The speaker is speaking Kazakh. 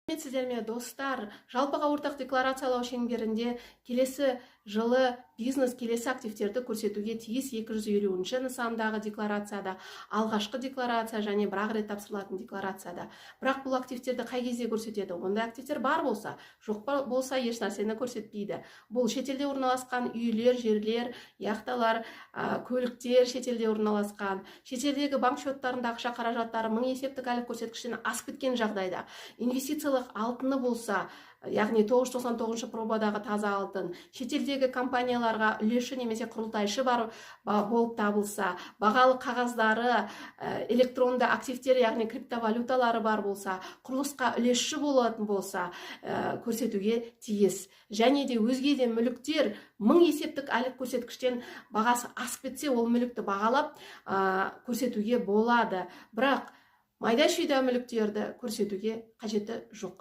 Сіздерме достар, жалпыға ортақ декларациялау шеңберінде келесі жылы бизнес келесі активтерді көрсетуге тиіс 250-ші нысандағы декларацияда, алғашқы декларация және бір рет тапсырылатын декларацияда. Бірақ бұл активтерді қай кезде көрсетеді? Ондай активтер бар болса, жоқ болса еш нәрсені көрсетпейді. Бұл шетелде орналасқан үйлер, жерлер, яхталар, көліктер шетелде орналасқан, шетелдегі банк счеттарында ақша қаражаттары 1000 есептік айлық көрсеткіштен асып кеткен жағдайда, инвестициялық алтыны болса, яғни 999 пробадағы таза алтын, шетелдегі компанияларға үлесші немесе құрылтайшы болып табылса, бағалы қағаздары, электронды активтер, яғни криптовалюталары бар болса, құрылысқа үлесші болатын болса, көрсетуге тиіс. Және де өзге де мүліктер 1000 есептік айлық көрсеткіштен бағасы асып кетсе, ол мүлікті бағалап көрсетуге болады. Бірақ майда шүйда мүліктерді көрсетуге қажеті жоқ.